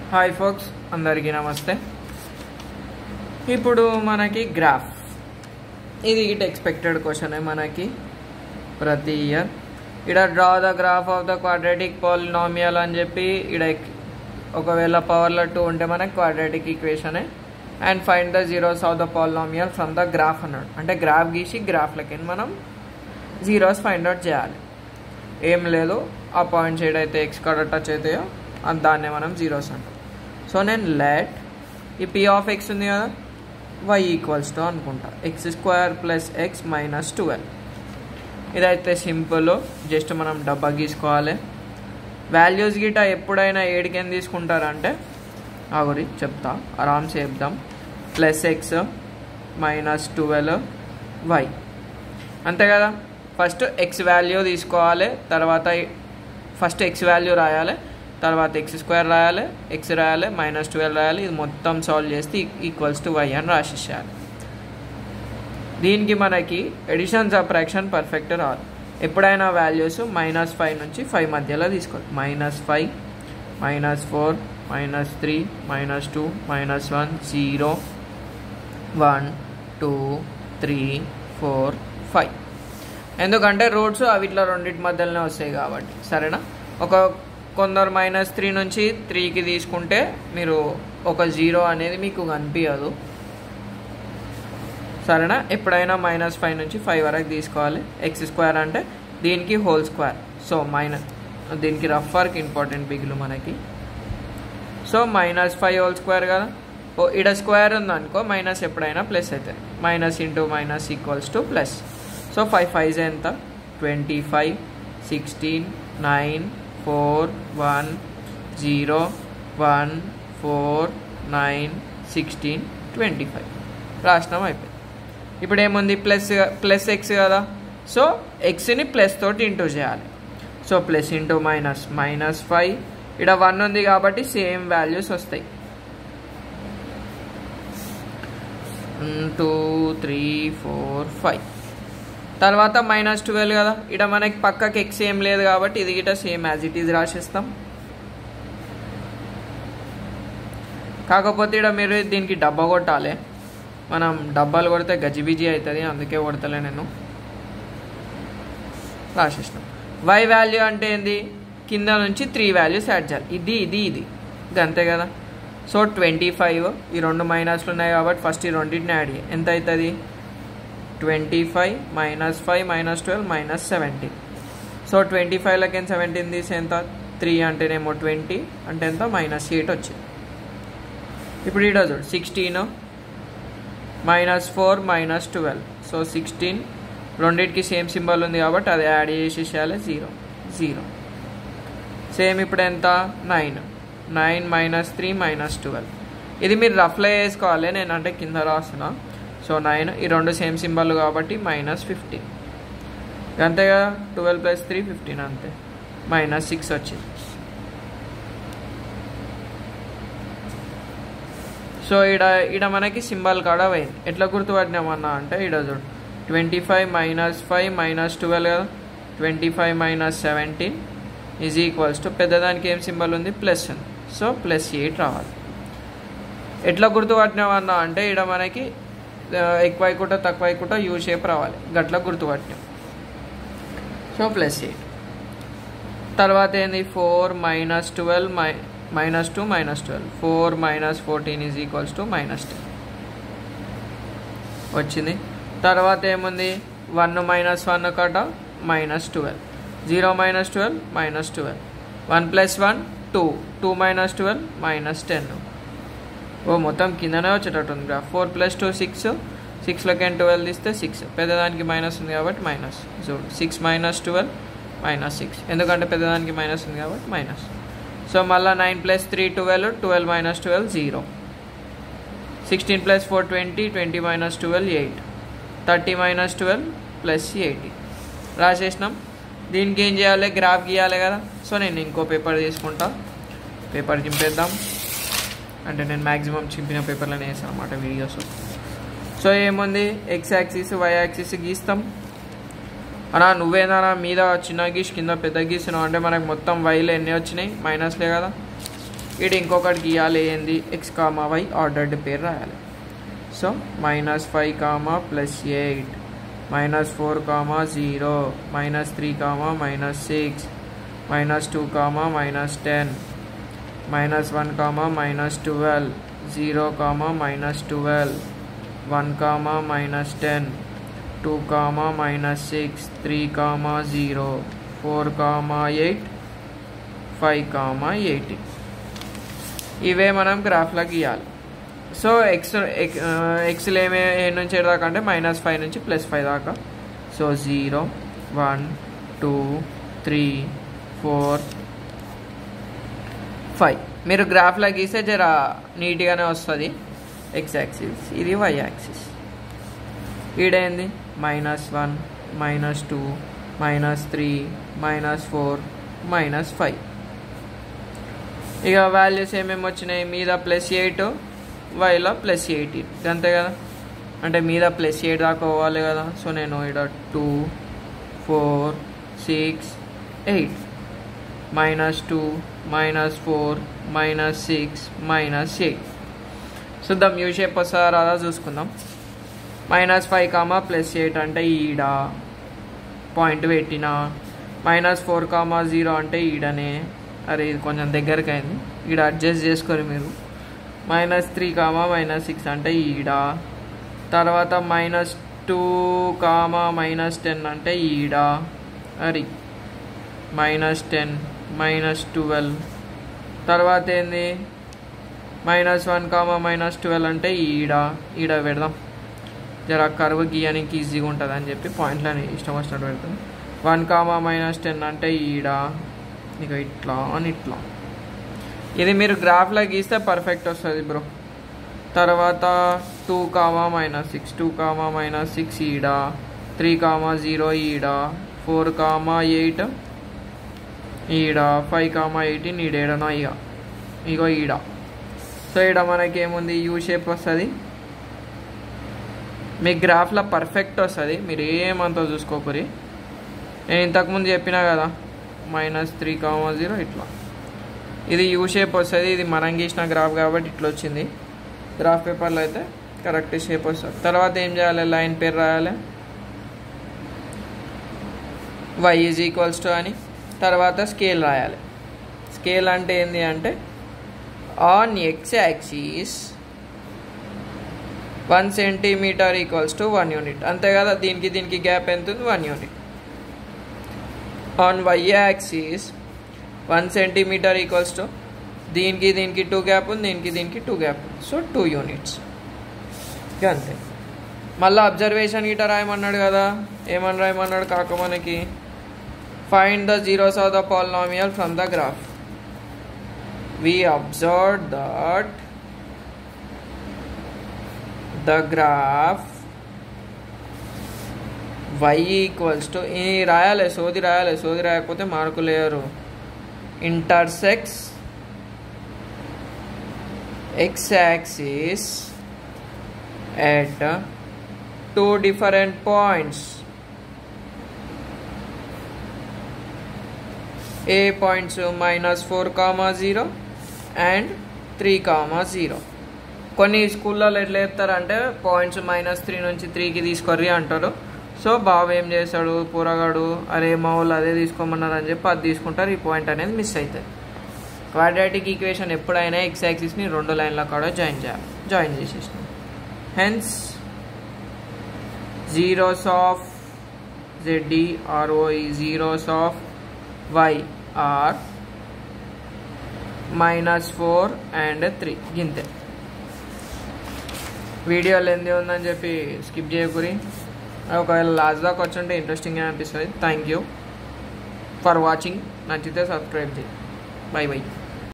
Hi folks, అందరికీ నమస్తే. ఇప్పుడు మనకి గ్రాఫ్ ఇది ఎక్స్పెక్టెడ్ క్వశ్చన్ మనకి ప్రతి ఇయర్. ఇక్కడ draw the graph of the quadratic polynomial అని చెప్పి ఇక్కడ ఒకవేళ పవర్లో 2 ఉంటే మనకి క్వాడ్రాటిక్ ఈక్వేషనే. And find the zeros of the polynomial from the graph అన్నాడు. అంటే గ్రాఫ్ గీసి గ్రాఫ్లకి మనం జీరోస్ ఫైండ్ అవుట్ చేయాలి. ఏం లేదు, ఆ పాయింట్స్ ఏదైతే ఎక్స్ కాడ టచ్ అవుతాయో దాన్నే మనం జీరోస్ అంటాం. సో నేను లెట్ ఈ పీ ఆఫ్ ఎక్స్ ఉంది కదా, వై ఈక్వల్స్ టు అనుకుంటా x² + x - 12. ఇదైతే సింపుల్, జస్ట్ మనం డబ్బా గీసుకోవాలి. వాల్యూస్ గిట ఎప్పుడైనా ఏడికి ఏం తీసుకుంటారంటే ఆగురి చెప్తా, ఆరామ్సే చెప్దాం. +x - 12y అంతే కదా. ఫస్ట్ ఎక్స్ వాల్యూ తీసుకోవాలి, తర్వాత ఫస్ట్ ఎక్స్ వాల్యూ రాయాలి, తర్వాత x² రాయాలి, x రాయాలి, -12 రాయాలి. ఇది మొత్తం సాల్వ్ చేస్తే ఈక్వల్స్ టు y అని రాసేసేయాలి. దీనికి మనకి ఎడిషన్ సబ్ట్రాక్షన్ పర్ఫెక్ట్ రాదు. ఎప్పుడైనా వాల్యూస్ -5 నుంచి 5 మధ్యలో తీసుకోవాలి. -5 -4 -3 -2 -1 0 1 2 3 4 5. ఎందుకంటే రూట్స్ అవిట్లా రెండింటి మధ్యలోనే వస్తాయి కాబట్టి. సరేనా. కొందరు -3 నుంచి 3కి తీసుకుంటే మీరు ఒక 0 అనేది మీకు కనిపించదు. సరేనా. ఎప్పుడైనా -5 నుంచి 5 వరకు తీసుకోవాలి. x² అంటే దీనికి హోల్ స్క్వేర్. సో దీనికి రఫ్ వర్క్ ఇంపార్టెంట్ బిగులు మనకి. సో -5 హోల్ స్క్వేర్ కదా. ఇక్కడ స్క్వేర్ ఉందనుకో మైనస్ ఎప్పుడైనా ప్లస్ అవుతుంది. Minus into minus equals to plus. So 5 5 ఎంత 25 16 9 4 1 0 1 4 9 16 25 రాసినాం, అయిపోయింది. ఇప్పుడు ఏముంది, ప్లస్ ఎక్స్ కదా. సో ఎక్స్ని ప్లస్ తోటి ఇంటూ చేయాలి. So plus into minus -5. ఇక్కడ 1 ఉంది కాబట్టి సేమ్ వాల్యూస్ వస్తాయి. 1 2 3 4 5. తర్వాత -12 కదా. ఇక్కడ మనకి పక్కకి ఎక్స్ ఏం లేదు కాబట్టి ఇది గిట సేమ్ యాజ్ ఇట్ ఈజ్ రాసేస్తాం. కాకపోతే ఇక్కడ మీరు దీనికి డబ్బా కొట్టాలి. మనం డబ్బాలు కొడితే గజిబిజి అవుతుంది, అందుకే కొడతలే నేను. రాసేస్తాం. వై వాల్యూ అంటే ఏంది, కింద నుంచి 3 వాల్యూస్ యాడ్ చేయాలి. ఇది అంతే కదా. సో 25, ఈ 2 మైనస్లు ఉన్నాయి కాబట్టి ఫస్ట్ ఈ రెండింటిని యాడ్ చేయాలి. ఎంత అవుతుంది 25 -5 -12 -17. సో 25లకి 17 తీసి ఎంత 3 అంటేనేమో 20 అంటే ఎంత -8 వచ్చింది. ఇప్పుడు ఇక్కడ చూడు 16 -4 -12. సో 16 రెండింటికి సేమ్ సింబల్ ఉంది కాబట్టి అది యాడ్ చేసేయాలి. 0 0. సేమ్ ఇప్పుడు ఎంత 9 -3 -12. ఇది మీరు రఫ్లో వేసుకోవాలి, నేను అంటే కింద రాస్తున్నా. సో 9, ఈ 2 సేమ్ సింబల్ కాబట్టి -15 అంతే కదా. 12 + 3 15 అంతే, -6 వచ్చింది. సో ఈడ మనకి సింబల్ కాడ పోయింది. ఎట్లా గుర్తుపట్టినామన్నా అంటే ఈడ చూడు 25 -5 -12 కదా. 25 - 17 ఈజ్ ఈక్వల్స్ టు పెద్దదానికి ఏం సింబల్ ఉంది, ప్లస్ ఉంది. సో +8 రావాలి. ఎట్లా గుర్తుపట్టినామన్నా అంటే ఈడ మనకి ఎక్కువ అయికుంటా తక్కువ అయికుంటా యూ షేప్ రావాలి, గట్లా గుర్తుపట్టినాం. సో +8. తర్వాత ఏంది 4 -12 -2 -12. 4 - 14 ఈజ్ ఈక్వల్స్ టు -10 వచ్చింది. తర్వాత ఏముంది 1 - 1 కట -12. 0 - 12 -12. 1 + 1 2 2 - 12 -10. మొత్తం కిందనే వచ్చేటట్టుంది గ్రాఫ్. 4 + 2 6. 6లోకి 12 తీస్తే 6. పెద్దదానికి మైనస్ ఉంది కాబట్టి మైనస్. సో 6 - 12 -6, ఎందుకంటే పెద్దదానికి మైనస్ ఉంది కాబట్టి మైనస్. సో మళ్ళీ 9 + 3 12 12 - 12 0. 16 + 4 20 20 - 12 8. 30 - 12 +80 రాసేసినాం. దీనికి ఏం చేయాలి, గ్రాఫ్ గీయాలి కదా. సో నేను ఇంకో పేపర్ తీసుకుంటా, పేపర్ చింపేద్దాం. అంటే నేను మ్యాక్సిమం చింపిన పేపర్లోనే వేసాను అన్నమాట వీడియోస్. సో ఏముంది, x యాక్సిస్ y యాక్సిస్ గీస్తాం. అన్నా నువ్వేనా మీద చిన్న గీసి కింద పెద్ద గీసినావు అంటే మనకు మొత్తం వైలో ఎన్ని వచ్చినాయి, మైనస్లే కదా. ఇది ఇంకొకటి గీయాలి ఏంది x, y ఆర్డర్డ్ పేరు రాయాలి. సో -5, +8, -4, -0, -3, -6, -2, -10, -1, -12, 0, -12, 1, -10, 2, -6, 3, 0, 4, 8, 5, 18. ఇవే మనం గ్రాఫ్లో గీయాలి. సో ఎక్స్లో ఏ నుంచి దాకా అంటే -5 నుంచి +5 దాకా. సో 0, 1, 2, 3, 4, 5. మీరు గ్రాఫ్లో గీస్తే జర నీట్గానే వస్తుంది. x యాక్సిస్, ఇది y యాక్సిస్. ఈడేంది -1, -2, -3, -4, -5. ఇక వాల్యూస్ ఏమేమి వచ్చినాయి, మీద +8, వైలో +18, అంతే కదా. అంటే మీద +8 దాకా పోవాలి కదా. సో నేను ఇక్కడ 2, 4, 6, 8, -2, -4, -6, -8. చూద్దాం యూ షేప్ వస్తుందా రాదా చూసుకుందాం. -5, +8 అంటే ఈడ పాయింట్ పెట్టిన, -4, 0 అంటే ఈడనే. అరే ఇది కొంచెం దగ్గరికి అయింది, ఈడ అడ్జస్ట్ చేసుకొని మీరు. -3, -6 అంటే ఈడ. తర్వాత -2, -10 అంటే ఈడ. అరే -10, -12. తర్వాత ఏంది -1, -12 అంటే ఈడ పెడదాం. జర కర్వ్ గీయడానికి ఈజీగా ఉంటుంది అని చెప్పి పాయింట్లని ఇష్టం వచ్చినట్టు పెడతాం. 1, -10 అంటే ఈడ. ఇక ఇట్లా అని ఇట్లా. ఇది మీరు గ్రాఫ్లో గీస్తే పర్ఫెక్ట్ వస్తుంది బ్రో. తర్వాత 2, -6, 2, -6 ఈడ. 3, 0 ఈడ. 4, 8 ఈడ. 5, 18 ఈడేడనో ఇగో ఈడ. సో ఈడ మనకి ఏముంది, యూ షేప్ వస్తుంది. మీ గ్రాఫ్లో పర్ఫెక్ట్ వస్తుంది, మీరు ఏమంతా చూసుకోకూరి. నేను ఇంతకుముందు చెప్పినా కదా -3, 0 ఇట్లా. ఇది యూ షేప్ వస్తుంది. ఇది మనం గీసిన గ్రాఫ్ కాబట్టి ఇట్లా వచ్చింది. గ్రాఫ్ పేపర్లో అయితే కరెక్ట్ షేప్ వస్తుంది. తర్వాత ఏం చేయాలి, లైన్ పేరు రాయాలి y = అని. తర్వాత స్కేల్ రాయాలి. స్కేల్ అంటే ఏంటి అంటే on x axis 1 centimetre = 1 unit, అంతే కదా. దీనికి గ్యాప్ ఎంత ఉంది, 1 unit. On y axis 1 centimetre = దీనికి 2 గ్యాప్ ఉంది, దీనికి 2 గ్యాప్ ఉంది. సో 2 యూనిట్స్ అంతే. మళ్ళీ అబ్జర్వేషన్ గిట్ట రాయమన్నాడు కదా. ఏమని రాయమన్నాడు కాక మనకి, find the zeros of the polynomial from the graph. We observe that the graph y = రాయాలి, సోది రాయకపోతే మార్కులు లేరు. intersects x axis at 2 different points. A points -4, 0 and 3, 0. కొన్ని స్కూళ్ళలో ఎట్లా చెప్తారంటే పాయింట్స్ -3 నుంచి 3కి తీసుకొర్రి అంటారు. సో బాబు ఏం చేస్తాడు, పూరగాడు, అరే మా వాళ్ళు అదే తీసుకోమన్నారు అని చెప్పి అది తీసుకుంటారు. ఈ పాయింట్ అనేది మిస్ అవుతుంది. క్వాడ్రాటిక్ ఈక్వేషన్ ఎప్పుడైనా x యాక్సిస్ని 2 లైన్ల కూడా జాయిన్ చేసేసినాం. Hence zeros of ZEROE zeros of y are -4 and 3. గింతే. వీడియో లెంత్ ఉందని చెప్పి స్కిప్ చేయకూరి. ఒకవేళ లాస్ట్ దాకా వచ్చుంటే ఇంట్రెస్టింగ్గా అనిపిస్తుంది. Thank you for watching. నచ్చితే సబ్స్క్రైబ్ చేయి. బై.